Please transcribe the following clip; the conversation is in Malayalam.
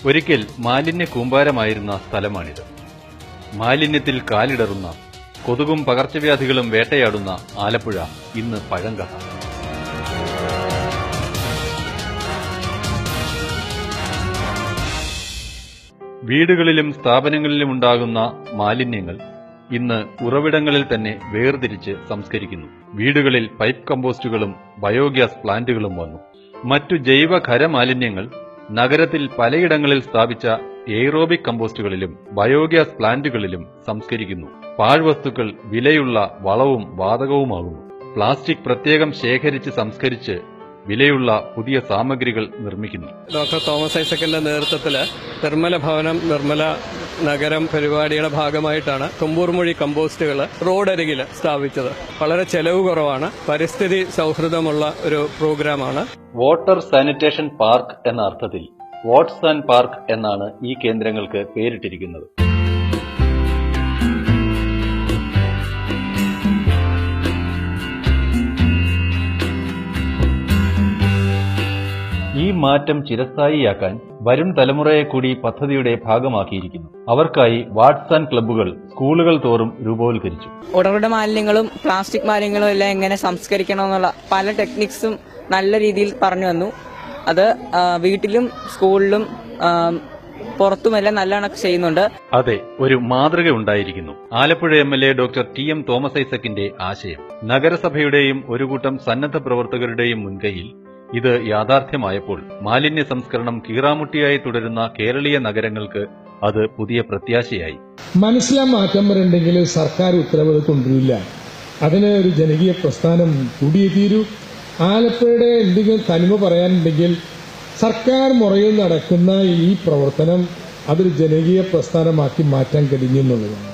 ഒരിക്കൽ മാലിന്യ കൂമ്പാരമായിരുന്ന സ്ഥലമാണിത്. മാലിന്യത്തിൽ കാലിടറുന്ന, കൊതുകും പകർച്ചവ്യാധികളും വേട്ടയാടുന്ന ആലപ്പുഴ ഇന്ന് പഴങ്കഥ. വീടുകളിലും സ്ഥാപനങ്ങളിലും ഉണ്ടാകുന്ന മാലിന്യങ്ങൾ ഇന്ന് ഉറവിടങ്ങളിൽ തന്നെ വേർതിരിച്ച് സംസ്കരിക്കുന്നു. വീടുകളിൽ പൈപ്പ് കമ്പോസ്റ്റുകളും ബയോഗ്യാസ് പ്ലാന്റുകളും വന്നു. മറ്റു ജൈവ ഖരമാലിന്യങ്ങൾ നഗരത്തിൽ പലയിടങ്ങളിൽ സ്ഥാപിച്ച എയ്റോബിക് കമ്പോസ്റ്റുകളിലും ബയോഗ്യാസ് പ്ലാന്റുകളിലും സംസ്കരിക്കുന്നു. പാഴ്വസ്തുക്കൾ വിലയുള്ള വളവും വാതകവുമാകുന്നു. പ്ലാസ്റ്റിക് പ്രത്യേകം ശേഖരിച്ച് സംസ്കരിച്ച് വിലയുള്ള പുതിയ സാമഗ്രികൾ നിർമ്മിക്കുന്നു. ഡോക്ടർ തോമസ് ഐസക്കിന്റെ നേതൃത്വത്തിൽ നിർമ്മല ഭവനം നിർമ്മല നഗരം പരിപാടിയുടെ ഭാഗമായിട്ടാണ് തുമ്പൂർമൊഴി കമ്പോസ്റ്റുകൾ റോഡരികിൽ സ്ഥാപിച്ചത്. വളരെ ചെലവ് കുറവാണ്, പരിസ്ഥിതി സൗഹൃദമുള്ള ഒരു പ്രോഗ്രാമാണ്. വാട്ടർ സാനിറ്റേഷൻ പാർക്ക് എന്ന അർത്ഥത്തിൽ വാട്ട്സ് ആൻഡ് പാർക്ക് എന്നാണ് ഈ കേന്ദ്രങ്ങൾക്ക് പേരിട്ടിരിക്കുന്നത്. ഈ മാറ്റം ചിരസ്ഥായിയാക്കാൻ വരും തലമുറയെ കൂടി പദ്ധതിയുടെ ഭാഗമാക്കിയിരിക്കുന്നു. അവർക്കായി വാട്ട്സ് ആൻഡ് ക്ലബ്ബുകൾ സ്കൂളുകൾ തോറും രൂപവൽക്കരിച്ചു. ഉറവിട മാലിന്യങ്ങളും പ്ലാസ്റ്റിക് മാലിന്യങ്ങളും എല്ലാം എങ്ങനെ സംസ്കരിക്കണമെന്നുള്ള പല ടെക്നിക്സും നല്ല രീതിയിൽ പറഞ്ഞു തന്നു. അത് വീട്ടിലും സ്കൂളിലും പുറത്തുമെല്ലാം നല്ലവണ്ണം ചെയ്യുന്നുണ്ട്. അതെ, ഒരു മാതൃക ഉണ്ടായിരിക്കുന്നു. Alappuzha MLA doctor TM Thomas ഐസക്കിന്റെ ആശയം. നഗരസഭയുടെയും ഒരു കൂട്ടം സന്നദ്ധ പ്രവർത്തകരുടെയും മുൻകൈയിൽ ഇത് യാഥാർത്ഥ്യമായപ്പോൾ മാലിന്യ സംസ്കരണം കീറാമുട്ടിയായി തുടരുന്ന കേരളീയ നഗരങ്ങൾക്ക് അത് പുതിയ പ്രത്യാശയായി. മനസ്സിലാ മാറ്റം വരണ്ടെങ്കിൽ സർക്കാർ ഉത്തരവ് കൊണ്ടുവരില്ല. അതിന് ഒരു ജനകീയ പ്രസ്ഥാനം കൂടിയേ തീരൂ. ആലപ്പുഴയുടെ എന്തെങ്കിലും തനിമ പറയാനുണ്ടെങ്കിൽ സർക്കാർ മുറയിൽ നടക്കുന്ന ഈ പ്രവർത്തനം അതൊരു ജനകീയ പ്രസ്ഥാനമാക്കി മാറ്റാൻ കഴിഞ്ഞു എന്നുള്ളതാണ്.